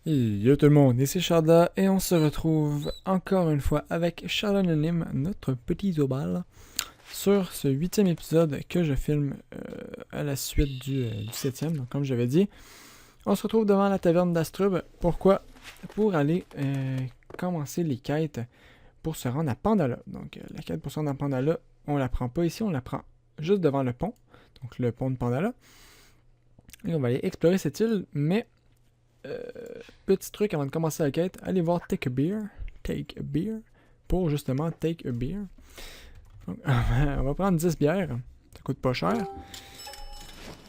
Yo tout le monde, ici Sharda et on se retrouve encore une fois avec Charles Anonyme, notre petit Zobal, sur ce 8e épisode que je filme à la suite du 7e. Donc comme j'avais dit, on se retrouve devant la taverne d'Astrub. Pourquoi? Pour aller commencer les quêtes pour se rendre à Pandala. Donc la quête pour se rendre à Pandala, on la prend pas ici, on la prend juste devant le pont. Donc le pont de Pandala. Et on va aller explorer cette île, mais petit truc avant de commencer la quête, allez voir Take a Beer, pour justement Take a Beer. Donc, on va prendre 10 bières, ça coûte pas cher.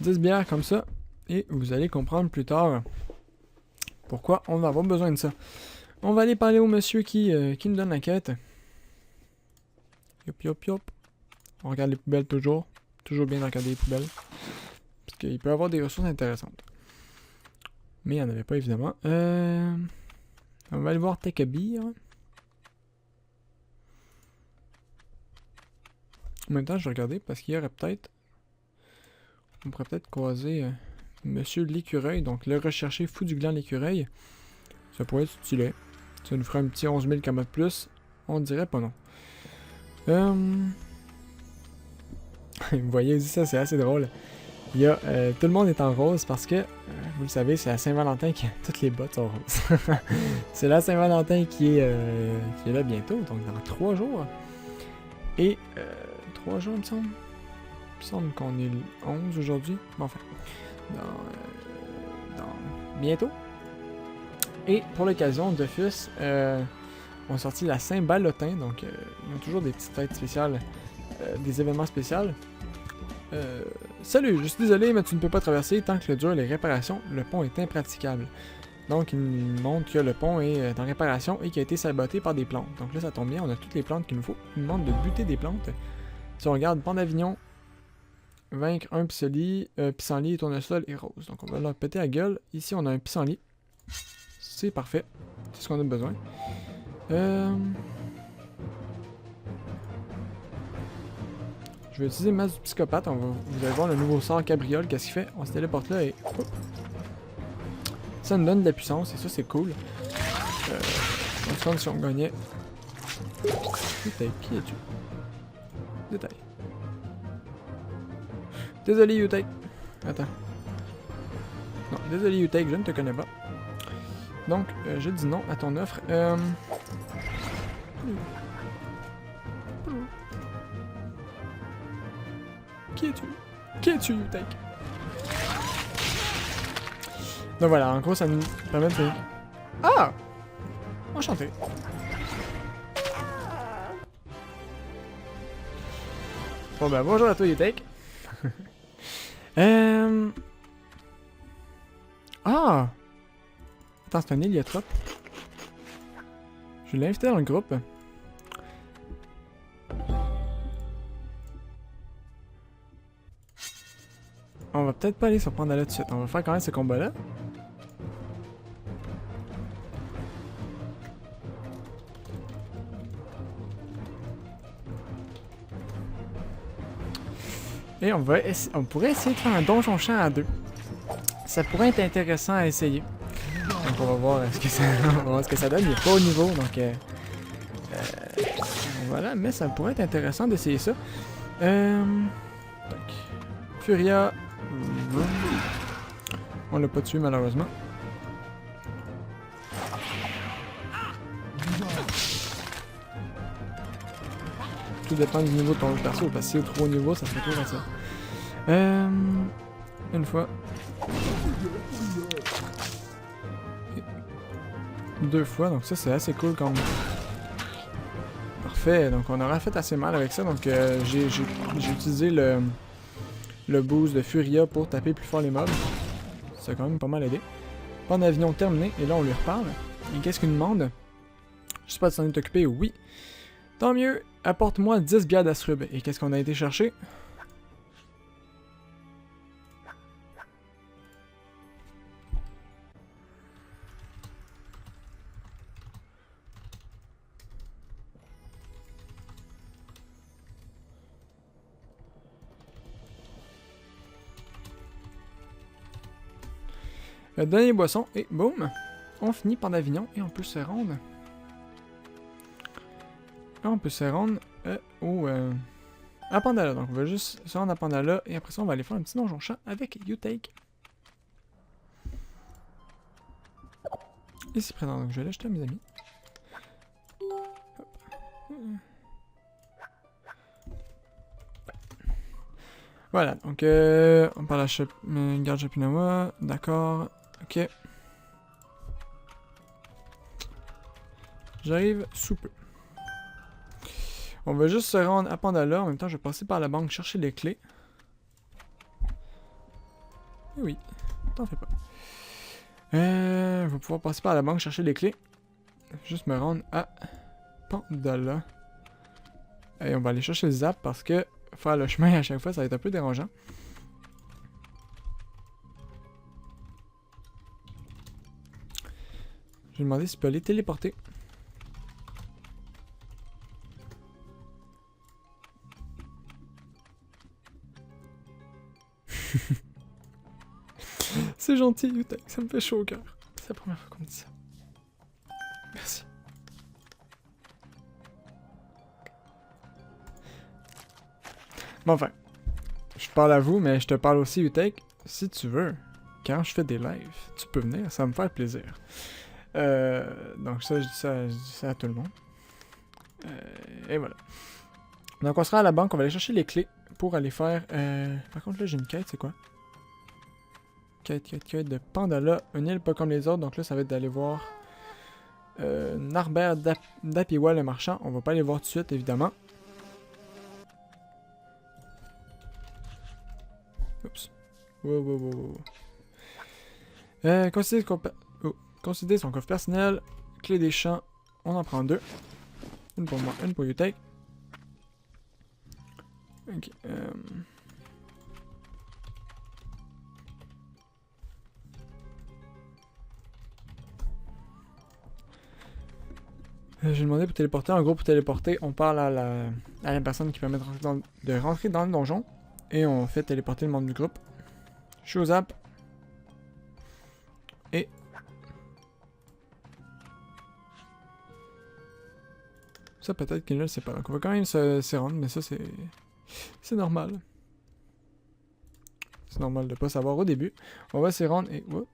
10 bières comme ça, et vous allez comprendre plus tard pourquoi on va avoir besoin de ça. On va aller parler au monsieur qui nous donne la quête. Yop. On regarde les poubelles toujours bien de regarder les poubelles, parce qu'il peut y avoir des ressources intéressantes. Mais il n'y en avait pas, évidemment. On va aller voir Take a Beer. En même temps, je vais regarder parce qu'il y aurait peut-être... On pourrait peut-être croiser Monsieur l'écureuil. Donc, le recherché fou du gland l'écureuil. Ça pourrait être stylé. Ça nous ferait un petit 11 000 km de plus. On dirait pas non. Vous voyez, ça c'est assez drôle. Il y a, tout le monde est en rose parce que, vous le savez, c'est la Saint-Valentin que toutes les bottes sont roses. C'est la Saint-Valentin qui est là bientôt, donc dans 3 jours. Et 3 jours, il me semble. Il me semble qu'on est le 11 aujourd'hui. Bon, enfin, dans bientôt. Et pour l'occasion, Dofus ont sorti la Saint-Valentin, donc ils ont toujours des petites fêtes spéciales, des événements spéciaux. Salut, je suis désolé, mais tu ne peux pas traverser tant que dure les réparations. Le pont est impraticable. Donc, il nous montre que le pont est en réparation et qui a été saboté par des plantes. Donc là, ça tombe bien, on a toutes les plantes qu'il nous faut. Il nous demande de buter des plantes. Si on regarde Pont d'Avignon, vaincre un pissenlit, tournesol et rose. Donc, on va leur péter la gueule. Ici, on a un pissenlit. C'est parfait. C'est ce qu'on a besoin. Je vais utiliser masse du psychopathe. Vous allez voir le nouveau sort cabriole. Qu'est-ce qu'il fait? On se téléporte là et... Hop. Ça nous donne de la puissance et ça c'est cool. On se rend si on gagnait. Détail, qui es-tu? Détail. Désolé Utake. Attends. Non, désolé Utake, je ne te connais pas. Donc, je dis non à ton offre. Qui es-tu? Qui es-tu, Utake? Donc voilà, en gros, ça nous permet de... Ah! Enchanté. Bon ben, bonjour à toi, Utake. Ah! Attends, c'est un héliotrope. Je l'ai invité dans le groupe. On va peut-être pas aller sur Pandala tout de suite. On va faire quand même ce combat-là. Et on pourrait essayer de faire un donjon champ à 2. Ça pourrait être intéressant à essayer. Donc on va voir ce que ça, on va voir ce que ça donne. Il n'est pas au niveau, donc voilà. Mais ça pourrait être intéressant d'essayer ça. Donc, Furia. On l'a pas tué malheureusement. Tout dépend du niveau de ton perso, parce que si au trop haut niveau, ça serait trop comme ça. Une fois. 2 fois, donc ça c'est assez cool comme... Parfait, donc on aura fait assez mal avec ça, donc j'ai utilisé le boost de Furia pour taper plus fort les mobs. Ça a quand même pas mal aidé. Pont d'Avignon terminé, et là on lui reparle. Et qu'est-ce qu'il nous demande? Je sais pas si t'en es occupé, oui. Tant mieux, apporte-moi 10 bières d'Astrub. Et qu'est-ce qu'on a été chercher? Le dernier boisson, et boum! on finit par d'Avignon et on peut se rendre. On peut se rendre à Pandala. Donc on va juste se rendre à Pandala et après ça on va aller faire un petit donjon champ avec Utake. Ici présent, donc je vais l'acheter à mes amis. Voilà, donc on parle à Garde Chapinawa, d'accord, ok. J'arrive sous peu. On va juste se rendre à Pandala, en même temps je vais passer par la banque chercher les clés. Et oui, t'en fais pas. Je vais pouvoir passer par la banque chercher les clés. Juste me rendre à Pandala. Et on va aller chercher le zap parce que faire le chemin à chaque fois ça va être un peu dérangeant. Je vais demander s'il peut aller téléporter. C'est gentil, Utake, ça me fait chaud au cœur. C'est la première fois qu'on me dit ça. Merci. Bon, enfin, je parle à vous, mais je te parle aussi, Utake. Si tu veux, quand je fais des lives, tu peux venir, ça va me faire plaisir. Donc ça, je dis ça à tout le monde. Et voilà. Donc on sera à la banque, on va aller chercher les clés pour aller faire... Par contre là j'ai une quête, c'est quoi? Quête de Pandala, une île pas comme les autres, donc là ça va être d'aller voir Narbert d'Apiwa le marchand, on va pas aller voir tout de suite évidemment. Oups. Wow. Considérer son coffre personnel, clé des champs, on en prend 2. Une pour moi, une pour Utake. Ok. J'ai demandé pour téléporter. En gros, pour téléporter, on parle à la personne qui permet de rentrer dans le donjon. Et on fait téléporter le membre du groupe. Je suis aux apps. Et... ça peut-être qu'il ne le sait pas. Donc on va quand même se rendre, mais ça c'est normal. C'est normal de pas savoir au début. On va s'y rendre et... oh.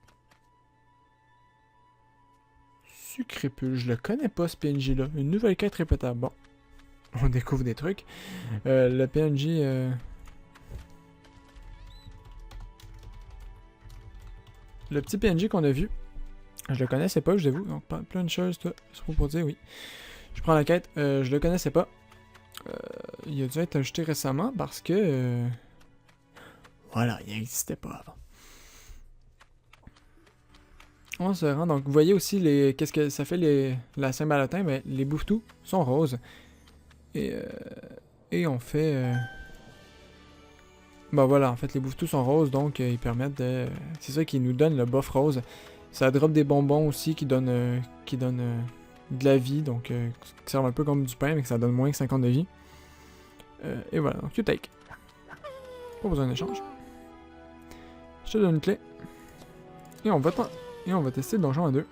Sucrépule, je le connais pas ce PNJ là. Une nouvelle quête répétable. Bon. On découvre des trucs. Le PNJ... le petit PNJ qu'on a vu, je le connaissais pas, je l'avoue. Donc plein de choses, toi. C'est pour dire, oui. Je prends la quête, je le connaissais pas. Il a dû être ajouté récemment parce que... voilà, il n'existait pas avant. On se rend, donc vous voyez aussi qu'est-ce que ça fait la Saint-Valentin, mais les bouffetous sont roses. Et on fait... bah voilà, en fait les bouffetous sont roses, donc ils permettent de... c'est ça qui nous donne le buff rose. Ça drop des bonbons aussi qui donnent de la vie, donc qui servent un peu comme du pain, mais que ça donne moins que 50 de vie. Et voilà, donc Utake. Pas besoin d'échange. Je te donne une clé. Et on va tester le donjon à 2.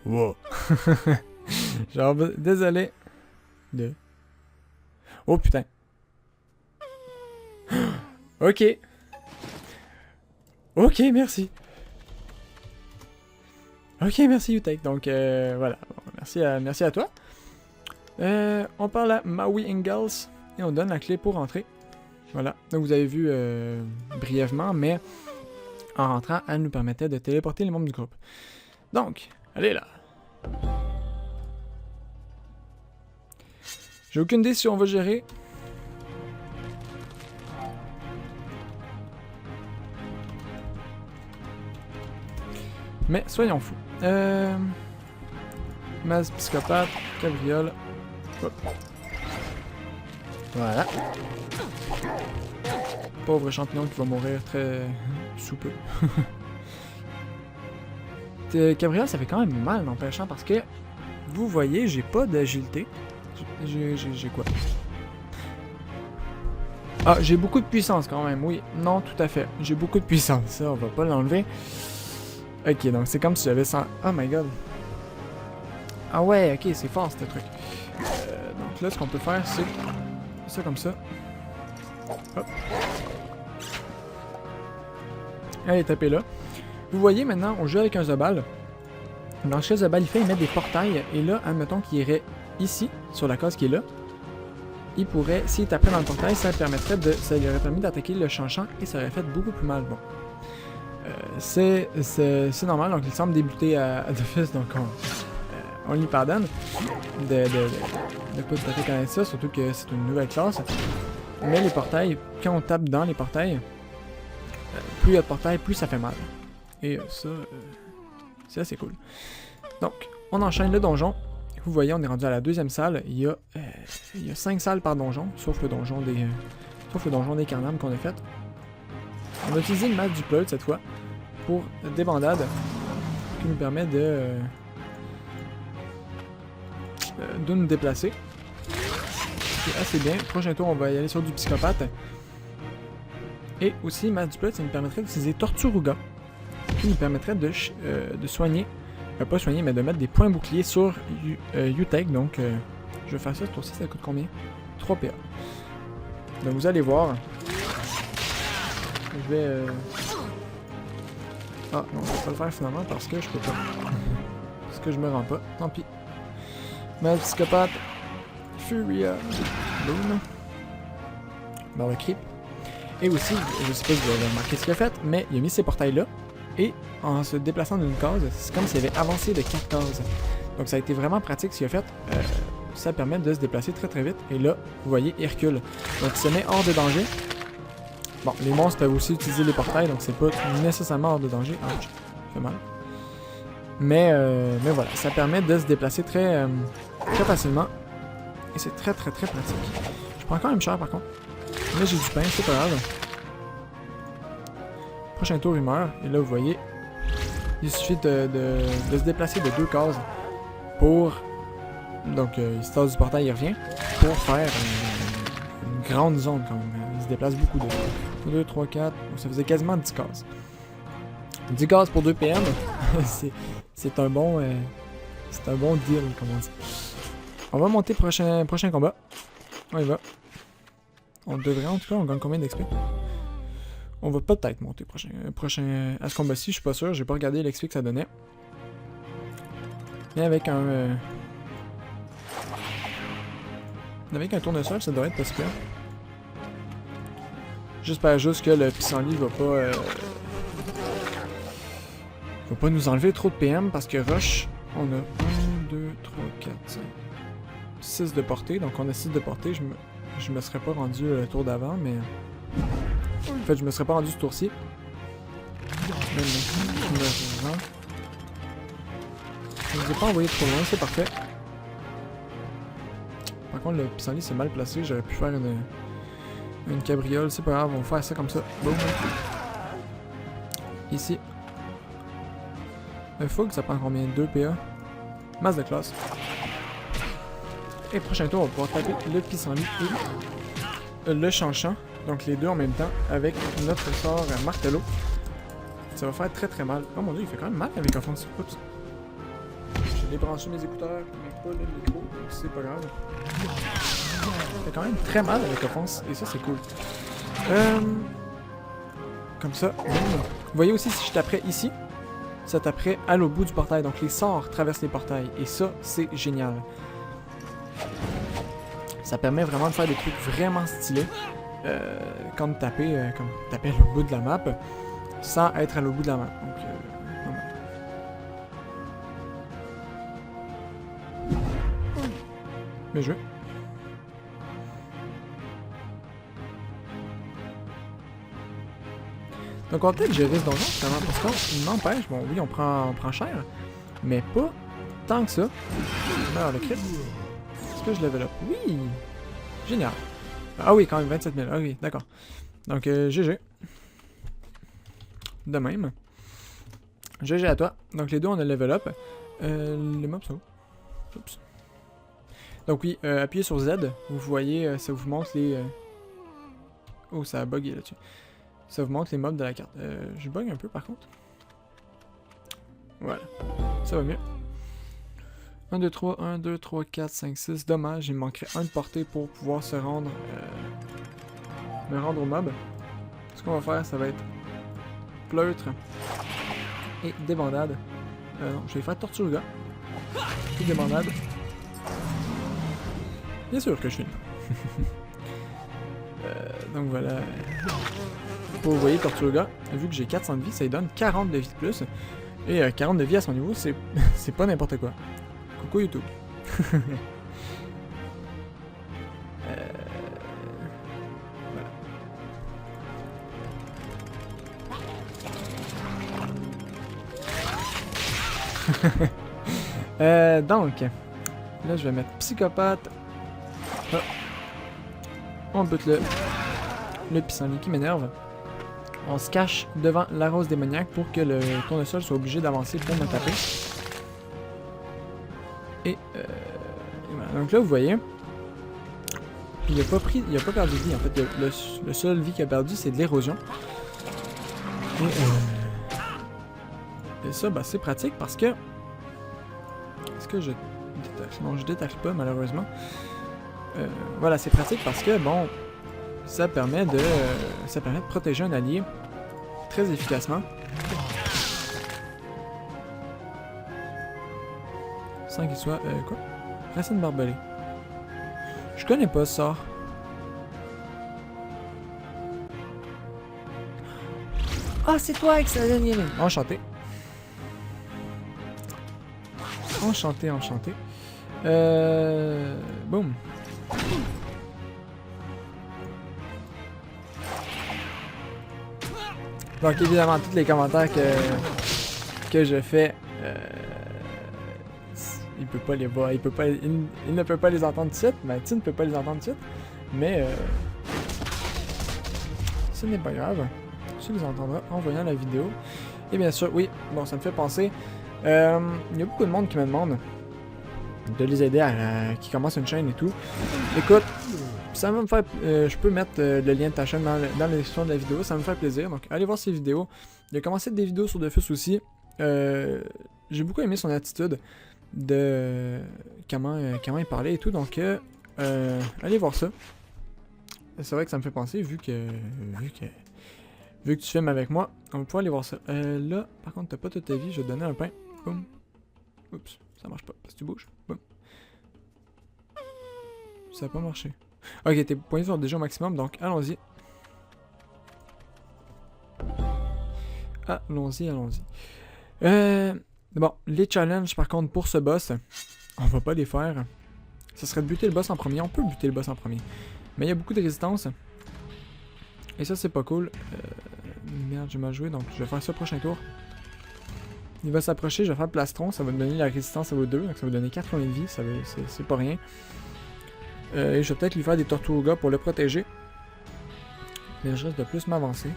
Wow. Genre, désolé. Oh putain. Ok. Ok, merci. Ok, merci Utake. Donc voilà. Bon, merci à toi. On parle à Maui Ingalls et on donne la clé pour rentrer. Voilà. Donc vous avez vu brièvement, mais en rentrant, elle nous permettait de téléporter les membres du groupe. Donc, allez là. J'ai aucune idée si on va gérer. Mais soyons fous. Masse psychopathe, cabriole. Hop. Voilà. Pauvre champignon qui va mourir très sous peu. cabriole, ça fait quand même mal, n'empêchant, parce que, vous voyez, j'ai pas d'agilité. J'ai quoi? Ah, j'ai beaucoup de puissance quand même, oui. Non, tout à fait. J'ai beaucoup de puissance. Ça, on va pas l'enlever. Ok, donc c'est comme si j'avais 100... Oh my god. Ah ouais, ok, c'est fort, ce truc. Donc là, ce qu'on peut faire, c'est... ça comme ça. Hop. Elle est tapée là. Vous voyez, maintenant, on joue avec un Zobal. Dans ce que Zobal, il met des portails. Et là, admettons qu'il irait ici, sur la case qui est là. Il pourrait, s'il tapait dans le portail, ça permettrait de... ça lui aurait permis d'attaquer le chanchant et ça aurait fait beaucoup plus mal. Bon. C'est normal, donc il semble débuter à d'office, donc on lui pardonne de pas tout à fait connaître ça, surtout que c'est une nouvelle classe. Mais les portails, quand on tape dans les portails, plus il y a de portails, plus ça fait mal. Et ça, c'est assez cool. Donc, on enchaîne le donjon. Vous voyez, on est rendu à la deuxième salle. Il y a 5 salles par donjon, sauf le donjon des Carnames qu'on a fait. On va utiliser une masse du Plold cette fois pour des bandades qui nous permet de nous déplacer. C'est assez bien. Prochain tour, on va y aller sur du Psychopathe. Et aussi, masse du Plold, ça nous permettrait d'utiliser Torturuga, qui nous permettrait de soigner, pas soigner, mais de mettre des points boucliers sur U-Tech. Donc, je vais faire ça ce tour-ci, ça coûte combien? 3 PA. Donc, vous allez voir. Je vais... Ah, non, je vais pas le faire finalement parce que je peux pas. Parce que je me rends pas. Tant pis. Masse Psychopathe. Furia. Boom. Dans le creep. Et aussi, je sais pas si vous avez remarqué ce qu'il a fait, mais il a mis ces portails-là. Et en se déplaçant d'une case, c'est comme s'il avait avancé de 4 cases. Donc ça a été vraiment pratique ce qu'il a fait. Ça permet de se déplacer très très vite. Et là, vous voyez, il recule. Donc il se met hors de danger. Bon, les monstres peuvent aussi utiliser les portails, donc c'est pas nécessairement hors de danger. Ouch, ça fait mal. Mais voilà, ça permet de se déplacer très facilement. Et c'est très très très pratique. Je prends quand même cher par contre. Mais j'ai du pain, c'est pas grave. Prochain tour, il meurt. Et là, vous voyez, il suffit de se déplacer de 2 cases pour... Donc, il se tasse du portail, il revient. Pour faire une grande zone quand même. Il se déplace beaucoup de 2, 3, 4. Donc, ça faisait quasiment 10 cases. 10 cases pour 2 PM. c'est un bon... c'est un bon deal, comme on dit. On va monter prochain combat. On y va. On devrait, en tout cas, on gagne combien d'XP? On va peut-être monter prochain à ce combat-ci, je suis pas sûr, j'ai pas regardé l'XP que ça donnait. Mais avec un tournesol, ça devrait être pas si pire. J'espère juste que le pissenlit va pas nous enlever trop de PM parce que Rush, on a 1, 2, 3, 4, 5, 6 de portée, donc on a 6 de portée, je me serais pas rendu le tour d'avant, mais... En fait, je me serais pas rendu ce tour-ci. Je ne vous ai pas envoyé trop loin, c'est parfait. Par contre, le pissenlit c'est mal placé, j'aurais pu faire une cabriole, c'est pas grave, on va faire ça comme ça. Boum. Ici. Un fougue, ça prend combien? 2 PA. Masse de classe. Et prochain tour, on va pouvoir taper le pissenlit et le chanchant. Donc les deux en même temps avec notre sort martelot. Ça va faire très très mal. Oh mon dieu, il fait quand même mal avec offense. Oups. J'ai débranché mes écouteurs, mais pas le micro, donc c'est pas grave. Il fait quand même très mal avec offense, et ça c'est cool. Comme ça. Boum. Vous voyez aussi si je taperais ici, ça taperait à l'autre bout du portail. Donc les sorts traversent les portails, et ça c'est génial. Ça permet vraiment de faire des trucs vraiment stylés. Comme taper à l'autre bout de la map sans être à l'autre bout de la map. Donc, bien joué. Donc on va peut-être gérer ce donjon finalement parce qu'on n'empêche, bon oui on prend cher, mais pas tant que ça. Alors le crit. Est-ce que je level up? Oui! Génial. Ah oui, quand même, 27 000. Ah oui, d'accord. Donc, GG. De même. GG à toi. Donc les deux, on a level up. Les mobs sont où? Oups. Donc oui, appuyez sur Z. Vous voyez, ça vous montre les... Oh, ça a bugué là-dessus. Ça vous montre les mobs de la carte. Je bug un peu par contre. Voilà. Ça va mieux. 1, 2, 3, 1, 2, 3, 4, 5, 6. Dommage, il me manquerait un de portée pour pouvoir se rendre... me rendre au mob. Ce qu'on va faire, ça va être... pleutre. Et débandade. Non, je vais faire Tortuga. Et débandade. Bien sûr que je filme. Donc voilà. Pour vous voyez Tortuga, vu que j'ai 400 de vie, ça lui donne 40 de vie de plus. Et 40 de vie à son niveau, c'est pas n'importe quoi. Coucou YouTube. Donc, là je vais mettre psychopathe. Ah. On bute le pissenlit qui m'énerve. On se cache devant la rose démoniaque pour que le tournesol soit obligé d'avancer pour me taper. Et voilà. Donc là vous voyez, il a pas perdu de vie en fait. Le seul vie qu'il a perdu c'est de l'érosion. Et ça bah, c'est pratique parce que... Est-ce que je détache? Non, je détache pas malheureusement. Voilà, c'est pratique parce que bon, ça permet de protéger un allié très efficacement. Sans qu'il soit quoi? Racine barbelée. Je connais pas ça. Ah, c'est toi avec ça. Enchanté. Enchanté, enchanté. Boum. Donc évidemment, tous les commentaires que je fais, il peut pas les voir, il ne peut pas les entendre tout de suite, mais tu ne peux pas les entendre tout de suite, mais ce n'est pas grave, tu les entendras en voyant la vidéo. Et bien sûr, oui, bon, ça me fait penser, il y a beaucoup de monde qui me demande de les aider qui commencent une chaîne et tout. Écoute, ça va me faire... je peux mettre le lien de ta chaîne dans la description de la vidéo, ça me fait plaisir. Donc allez voir ses vidéos. Il a commencé des vidéos sur Dofus aussi. J'ai beaucoup aimé son attitude de comment il parlait et tout. Donc allez voir ça. C'est vrai que ça me fait penser vu que tu filmes avec moi, on va pouvoir aller voir ça. Là, par contre, t'as pas toute ta vie, je vais te donner un pain. Boum. Oups, ça marche pas parce que tu bouges. Boum. Ça a pas marché. Ok, tes points sont déjà au maximum, donc allons-y. Allons-y. Bon, les challenges par contre pour ce boss, on va pas les faire. Ça serait de buter le boss en premier, on peut buter le boss en premier. Mais il y a beaucoup de résistance. Et ça c'est pas cool. Merde, j'ai mal joué, donc je vais faire ça au prochain tour. Il va s'approcher, je vais faire plastron, ça va me donner la résistance à vos deux, donc ça va donner 80 de vie, c'est pas rien. Et je vais peut-être lui faire des Tortugas pour le protéger. Mais je risque de plus m'avancer.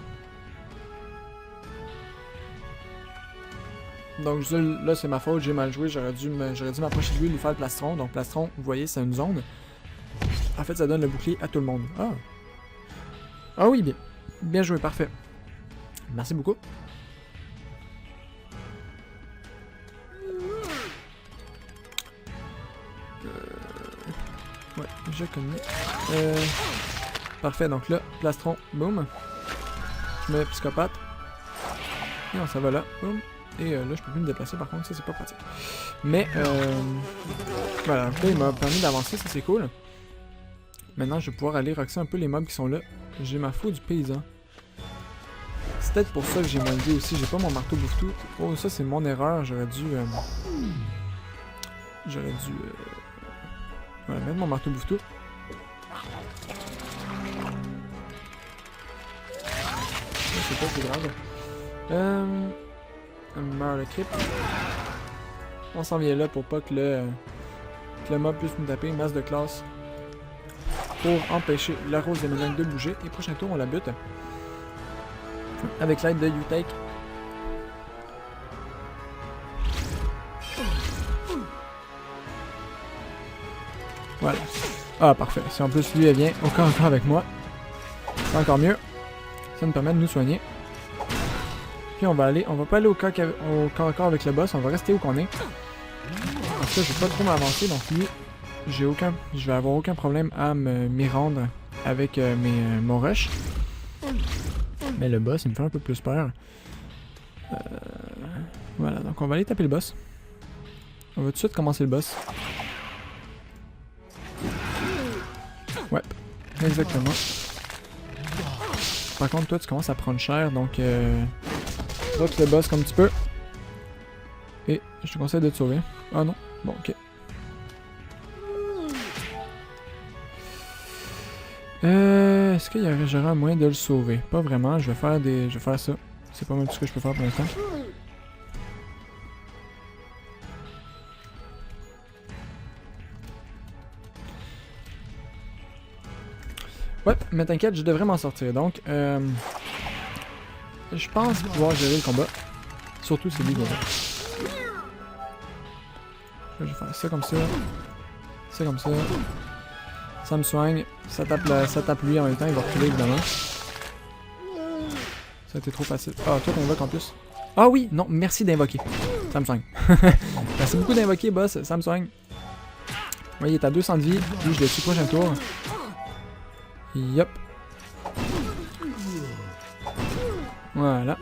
Donc là c'est ma faute, j'ai mal joué, j'aurais dû m'approcher de lui et lui faire le plastron. Donc plastron, vous voyez, c'est une zone. En fait ça donne le bouclier à tout le monde. Ah! Ah oui, bien joué, parfait. Merci beaucoup. Ouais, je connais. Parfait, donc là, plastron, boum. Je mets psychopathe. Et on s'en va là, boum. Et là, je peux plus me déplacer, par contre, ça c'est pas pratique. Mais, voilà, donc là, il m'a permis d'avancer, ça c'est cool. Maintenant, je vais pouvoir aller roxer un peu les mobs qui sont là. J'ai ma fou du paysan. C'est peut-être pour ça que j'ai moins de vie aussi, j'ai pas mon marteau bouffe-tout. Oh, ça c'est mon erreur, j'aurais dû... Voilà, mettre mon marteau bouffe-tout. C'est pas plus grave. On meurt le creep. On s'en vient là pour pas que le mob puisse nous taper. Masse de classe. Pour empêcher la rose démoniaque de bouger. Et prochain tour, on la bute. Avec l'aide de U-Take. Voilà. Ah, parfait. Si en plus lui, elle vient au corps à corps avec moi, c'est encore mieux. Ça nous permet de nous soigner. Puis on va pas aller au corps à corps avec le boss, on va rester où qu'on est. Parce que je vais pas trop m'avancer, donc lui, je vais avoir aucun problème à m'y rendre avec mon rush. Mais le boss, il me fait un peu plus peur. Voilà, donc on va aller taper le boss. On va tout de suite commencer le boss. Ouais, exactement. Par contre, toi, tu commences à prendre cher, donc drop le boss comme tu peux. Et je te conseille de te sauver. Ah non, bon, ok. Est-ce qu'il y aurait un moyen de le sauver? Pas vraiment, je vais faire ça. C'est pas mal tout ce que je peux faire pour l'instant. Ouais, mais t'inquiète, je devrais m'en sortir. Donc, je pense pouvoir gérer le combat. Surtout celui là. Je vais faire ça comme ça. Ça comme ça. Ça me soigne. Ça tape lui en même temps, il va reculer évidemment. Ça a été trop facile. Ah, toi t'invoques en plus. Ah oui, non, merci d'invoquer. Ça me soigne. Merci beaucoup d'invoquer, boss, ça me soigne. Oui, il est à 200 de vie. Lui, je le tue prochain tour. Yup. Voilà.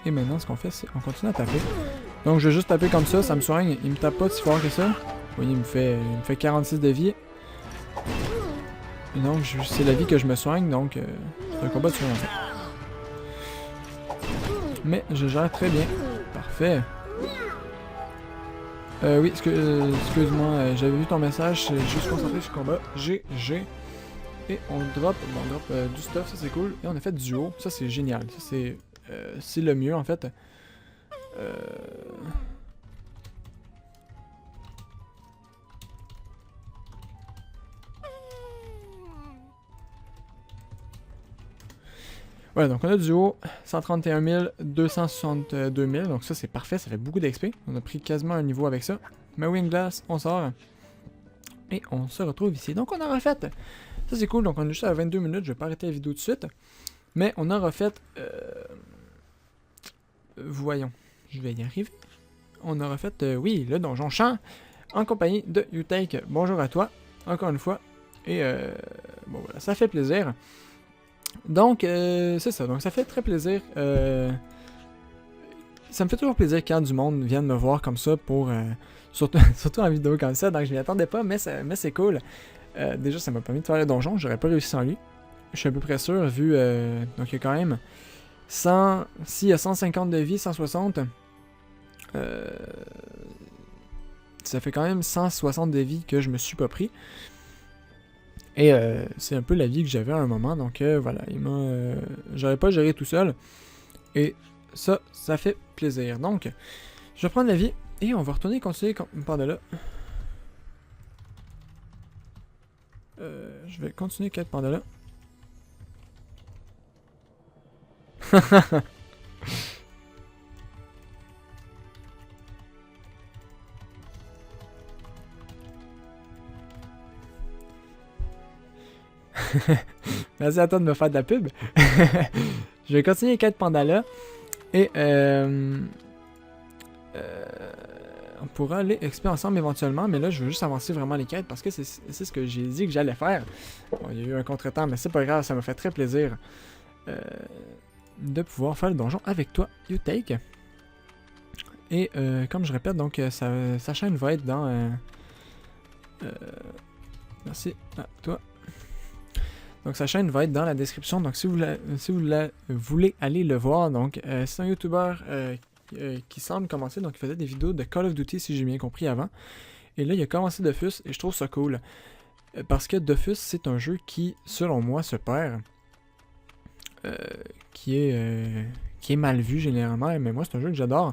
Et maintenant, ce qu'on fait, c'est on continue à taper. Donc, je vais juste taper comme ça me soigne. Il me tape pas si fort que ça. Vous voyez, il me fait 46 de vie. Et donc, c'est la vie que je me soigne, donc c'est un combat de soin en fait. Mais je gère très bien. Parfait. Oui, excuse-moi, j'avais vu ton message, je suis juste concentré sur le combat. GG. Et on drop du stuff, ça c'est cool. Et on a fait du duo, ça c'est génial. Ça c'est le mieux en fait. Voilà, donc on a du duo, 131 000, 262 000, donc ça c'est parfait, ça fait beaucoup d'XP. On a pris quasiment un niveau avec ça. Ma Wing Glass, on sort. Et on se retrouve ici. Donc on a refait. Ça c'est cool, donc on est juste à 22 minutes, je vais pas arrêter la vidéo tout de suite. Mais on a refait... voyons, je vais y arriver. On a refait, oui, le donjon champ en compagnie de Utake. Bonjour à toi, encore une fois. Et bon voilà, ça fait plaisir. Donc, c'est ça. Donc, ça fait très plaisir. Ça me fait toujours plaisir quand du monde vient me voir comme ça pour... surtout en vidéo comme ça. Donc, je m'y attendais pas, mais c'est cool. Déjà, ça m'a permis de faire le donjon. J'aurais pas réussi sans lui. Je suis à peu près sûr, vu... donc, il y a quand même 100... S'il y a 150 de vie, 160... ça fait quand même 160 de vie que je me suis pas pris. Et c'est un peu la vie que j'avais à un moment, donc voilà, j'aurais pas géré tout seul. Et ça fait plaisir. Donc, je vais prendre la vie et on va retourner continuer par de là. Je vais continuer quête par de là. Merci à toi de me faire de la pub. Je vais continuer les quêtes Pandala. Et on pourra aller XP ensemble éventuellement. Mais là, je veux juste avancer vraiment les quêtes parce que c'est ce que j'ai dit que j'allais faire. Bon, il y a eu un contretemps, mais c'est pas grave. Ça m'a fait très plaisir de pouvoir faire le donjon avec toi, Utake. Et comme je répète, donc sa chaîne va être dans... merci à toi. Donc sa chaîne va être dans la description, donc si vous voulez aller le voir, donc c'est un YouTuber qui semble commencer, donc il faisait des vidéos de Call of Duty si j'ai bien compris avant. Et là il a commencé Dofus et je trouve ça cool. Parce que Dofus c'est un jeu qui, selon moi, se perd. Qui est mal vu généralement, mais moi c'est un jeu que j'adore.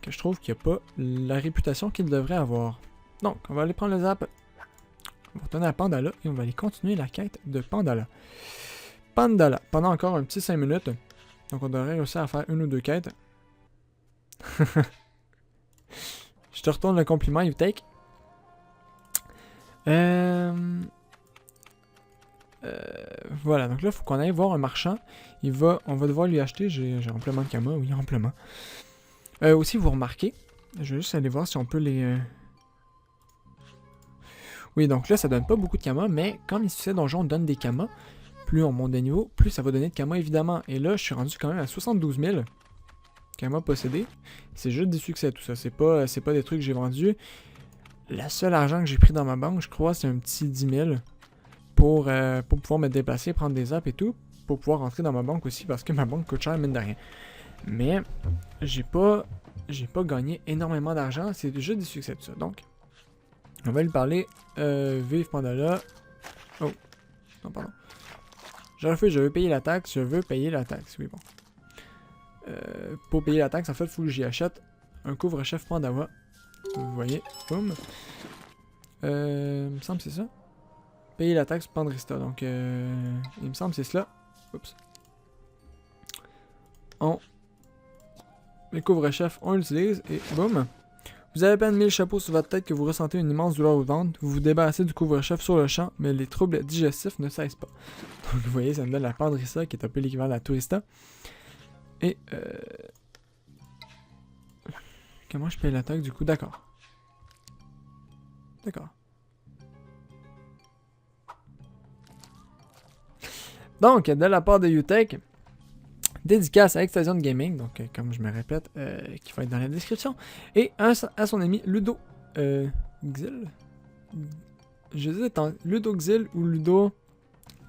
Que je trouve qu'il n'a pas la réputation qu'il devrait avoir. Donc on va aller prendre le zap. On va retourner à Pandala et on va aller continuer la quête de Pandala. Pandala, pendant encore un petit 5 minutes. Donc on devrait réussir à faire une ou deux quêtes. Je te retourne le compliment, Utake. Voilà, donc là, il faut qu'on aille voir un marchand. On va devoir lui acheter. J'ai amplement de kamas, oui, amplement. Aussi, vous remarquez, je vais juste aller voir si on peut les... Oui, donc là, ça donne pas beaucoup de kamas, mais quand les succès donjon donnent des kamas, plus on monte de niveau, plus ça va donner de kamas, évidemment. Et là, je suis rendu quand même à 72 000 kamas possédés. C'est juste des succès, tout ça. C'est pas des trucs que j'ai vendus. Le seul argent que j'ai pris dans ma banque, je crois, c'est un petit 10 000 pour pouvoir me déplacer, prendre des apps et tout, pour pouvoir rentrer dans ma banque aussi, parce que ma banque coûte cher, mine de rien. Mais j'ai pas gagné énormément d'argent, c'est juste des succès, tout ça. Donc, on va lui parler. Vive Pandala. Oh, non, pardon. Je veux payer la taxe, oui, bon. Pour payer la taxe, en fait, il faut que j'y achète un couvre-chef Pandawa. Vous voyez, boum. Il me semble que c'est ça. Payer la taxe Pandrista, donc il me semble que c'est cela. Oups. Le couvre-chef, on l'utilise et boum. Vous avez à peine mis le chapeau sur votre tête que vous ressentez une immense douleur au ventre. Vous vous débarrassez du couvre-chef sur le champ, mais les troubles digestifs ne cessent pas. Donc vous voyez, ça me donne la Pandrissa, qui est un peu l'équivalent de la Tourista. Et comment je paye la taxe du coup? D'accord. D'accord. Donc, de la part de UTech, dédicace à Extasion Gaming, donc comme je me répète, qui va être dans la description, et à son ami Ludo Xil. Je disais Ludo Xil ou Ludo.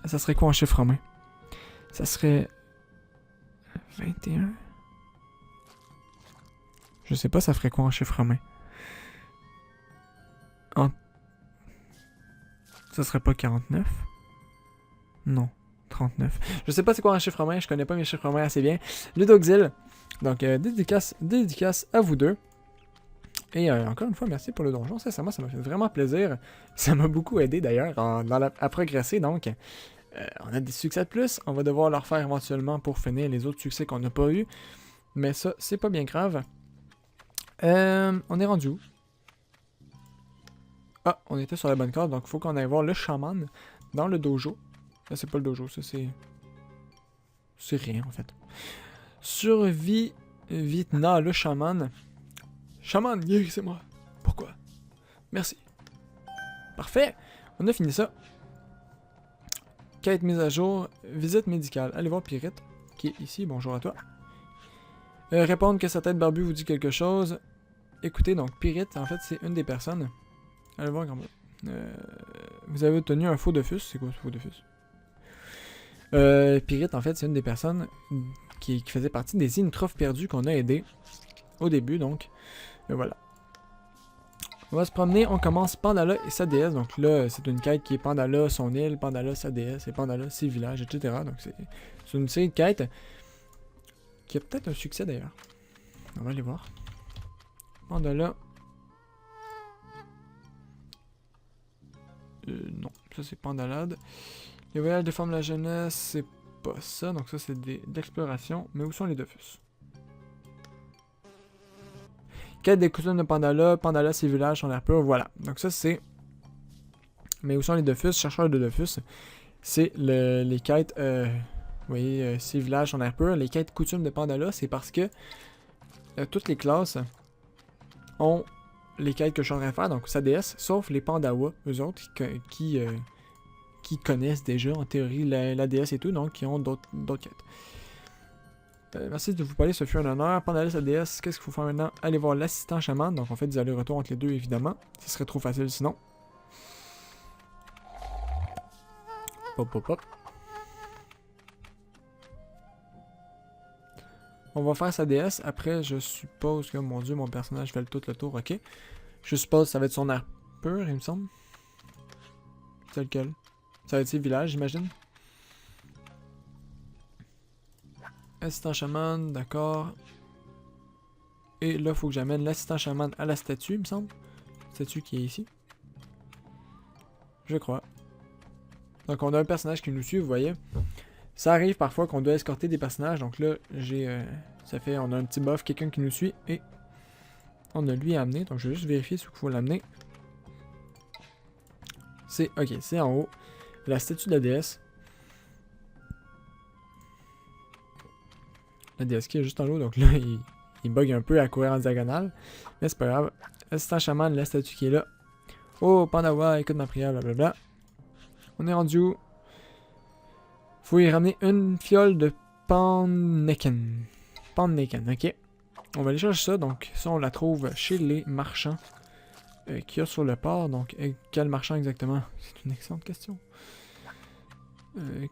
Ça serait quoi en chiffre romain? Ça serait 21. Je sais pas, ça ferait quoi en chiffre romain? Ça serait pas 49? Non. 39. Je sais pas c'est quoi un chiffre romain, je connais pas mes chiffres romains assez bien. Ludoxil. Donc, dédicace à vous deux. Et encore une fois, merci pour le donjon. Sincèrement, ça m'a fait vraiment plaisir. Ça m'a beaucoup aidé d'ailleurs à progresser. Donc, on a des succès de plus. On va devoir leur faire éventuellement pour finir les autres succès qu'on n'a pas eu. Mais ça, c'est pas bien grave. On est rendu où? Ah, on était sur la bonne carte. Donc, il faut qu'on aille voir le chaman dans le dojo. Là, c'est pas le dojo, ça c'est... C'est rien, en fait. Survie Vitna, le chaman. Chaman, guérissez-moi. Pourquoi? Merci. Parfait. On a fini ça. Quête mise à jour. Visite médicale. Allez voir Pirate, qui est ici. Bonjour à toi. Répondre que sa tête barbue vous dit quelque chose. Écoutez, donc Pirate, en fait, c'est une des personnes. Allez voir grand vous avez obtenu un faux de fus. C'est quoi ce faux de fus? Pirate, en fait, c'est une des personnes qui faisait partie des Introphs perdus qu'on a aidé au début, donc. Et voilà. On va se promener, on commence Pandala et sa déesse. Donc là, c'est une quête qui est Pandala, son île, Pandala, sa déesse, et Pandala, ses villages, etc. Donc c'est une série de quêtes qui a peut-être un succès d'ailleurs. On va aller voir. Pandala. Non, ça c'est Pandalade. Les voyages déforment la jeunesse, c'est pas ça. Donc ça c'est d'exploration. Mais où sont les Dofus? Quête des coutumes de Pandala. Pandala, ses villages sont l'air pur. Voilà. Donc ça c'est... Mais où sont les Dofus? Chercheurs de Dofus. C'est les quêtes... vous voyez, ces villages sont l'air pur. Les quêtes coutumes de Pandala, c'est parce que toutes les classes ont les quêtes que je suis en train de faire. Donc sa déesse, sauf les Pandawa, eux autres, qui connaissent déjà en théorie la déesse et tout, donc qui ont d'autres quêtes. Merci de vous parler, ce fut un honneur. Pandala, sa déesse, qu'est-ce qu'il faut faire maintenant? Allez voir l'assistant chaman, donc on fait des allers-retours entre les deux évidemment. Ce serait trop facile sinon. Hop, hop, hop. On va faire sa déesse, après je suppose que, mon dieu, mon personnage fait tout le tour, ok. Je suppose que ça va être son air pur, il me semble. C'est lequel? Ça va être ses villages, j'imagine. Assistant chaman, d'accord. Et là, il faut que j'amène l'assistant chaman à la statue, il me semble. Statue qui est ici. Je crois. Donc on a un personnage qui nous suit, vous voyez. Ça arrive parfois qu'on doit escorter des personnages. Donc là, on a un petit buff, quelqu'un qui nous suit. Et on a lui à amener. Donc je vais juste vérifier ce qu'il faut l'amener. c'est... Ok, c'est en haut. La statue de la déesse. La déesse qui est juste en haut, donc là, il bug un peu à courir en diagonale. Mais c'est pas grave. Assistant chaman, la statue qui est là. Oh, Pandawa, écoute ma prière, blablabla. On est rendu où? Faut y ramener une fiole de Panneken. Panneken, ok. On va aller chercher ça, donc ça on la trouve chez les marchands qu'il y a sur le port. Donc, quel marchand exactement? C'est une excellente question.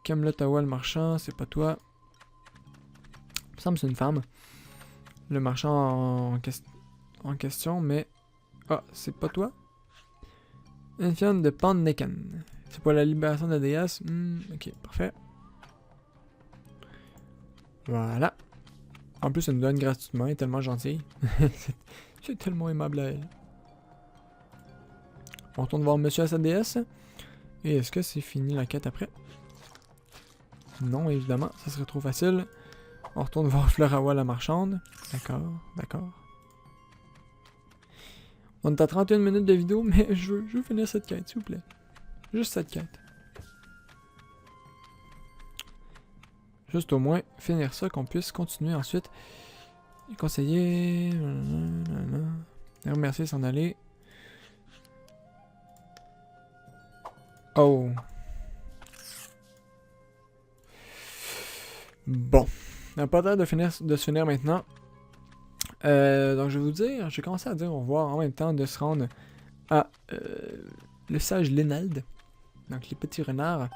Kamlotawa le marchand, c'est pas toi. Il me semble que c'est une femme. Le marchand en question, mais... Ah, c'est pas toi? Une fiole de Panneken. C'est pour la libération de la déesse. Ok, parfait. Voilà. En plus, elle nous donne gratuitement, elle est tellement gentille. C'est tellement aimable à elle. On retourne voir Monsieur à sa déesse. Et est-ce que c'est fini la quête après? Non, évidemment, ça serait trop facile. On retourne voir Florawa la marchande. D'accord, d'accord. On est à 31 minutes de vidéo, mais je veux finir cette quête, s'il vous plaît. Juste cette quête. Juste au moins finir ça, qu'on puisse continuer ensuite. Les conseillers... Les remercier, s'en aller. Oh. Bon. On n'a pas le temps de se finir maintenant. Donc je vais vous dire, je vais commencer à dire au revoir en même temps de se rendre à le sage Lénald. Donc les petits renards.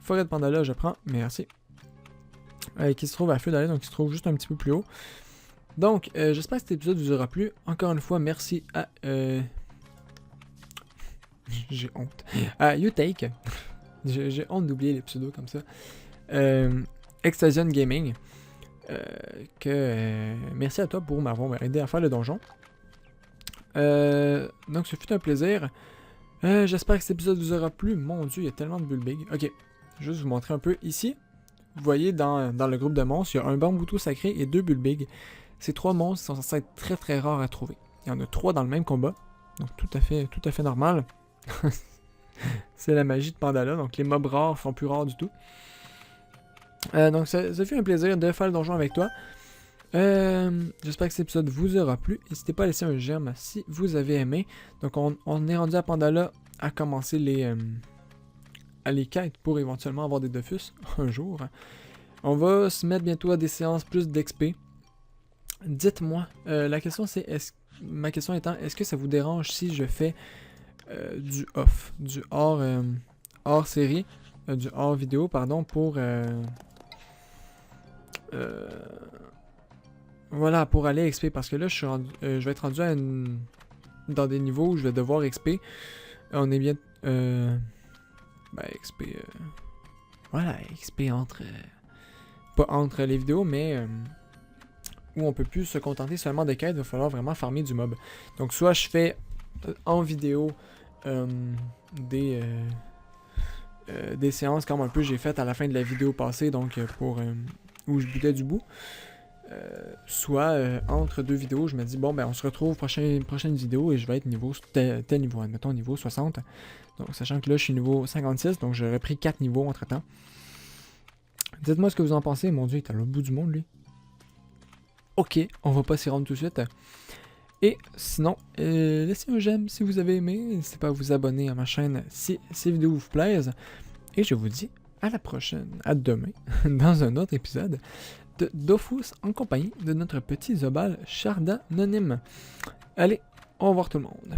Forêt de Pandala, je prends, merci. Qui se trouve à Feu d'Allée, donc qui se trouve juste un petit peu plus haut. Donc, j'espère que cet épisode vous aura plu. Encore une fois, merci à... J'ai honte. À YouTake. J'ai honte d'oublier les pseudos comme ça. Extasion Gaming. Merci à toi pour m'avoir aidé à faire le donjon. Donc, ce fut un plaisir. J'espère que cet épisode vous aura plu. Mon dieu, il y a tellement de bulles big. Ok, je vais juste vous montrer un peu ici. Vous voyez, dans le groupe de monstres, il y a un bamboutou sacré et 2 bulles big. Ces 3 monstres sont censés être très très rares à trouver. Il y en a 3 dans le même combat. Donc tout à fait normal. C'est la magie de Pandala. Donc les mobs rares sont plus rares du tout. Donc ça fait un plaisir de faire le donjon avec toi. J'espère que cet épisode vous aura plu. N'hésitez pas à laisser un j'aime si vous avez aimé. Donc on est rendu à Pandala à commencer les quêtes pour éventuellement avoir des Dofus un jour. On va se mettre bientôt à des séances plus d'XP. Dites-moi, ma question étant, est-ce que ça vous dérange si je fais du off, du hors série, du hors vidéo, pardon, pour voilà, pour aller XP, parce que là je vais être rendu dans des niveaux où je vais devoir XP. On est bien XP voilà, XP entre pas entre les vidéos, mais où on peut plus se contenter seulement des quêtes, il va falloir vraiment farmer du mob. Donc soit je fais en vidéo des séances comme un peu j'ai fait à la fin de la vidéo passée, donc pour où je butais du bout. Soit entre deux vidéos, je me dis bon ben on se retrouve prochaine vidéo et je vais être niveau tel niveau, admettons niveau 60. Donc sachant que là je suis niveau 56, donc j'aurais pris 4 niveaux entre temps. Dites-moi ce que vous en pensez, mon dieu, il est à l'autre bout du monde lui. Ok, on va pas s'y rendre tout de suite. Et sinon, laissez un j'aime si vous avez aimé, n'hésitez pas à vous abonner à ma chaîne si ces vidéos vous plaisent. Et je vous dis à la prochaine, à demain, dans un autre épisode de Dofus en compagnie de notre petit Zobal Chardanonym. Allez, au revoir tout le monde.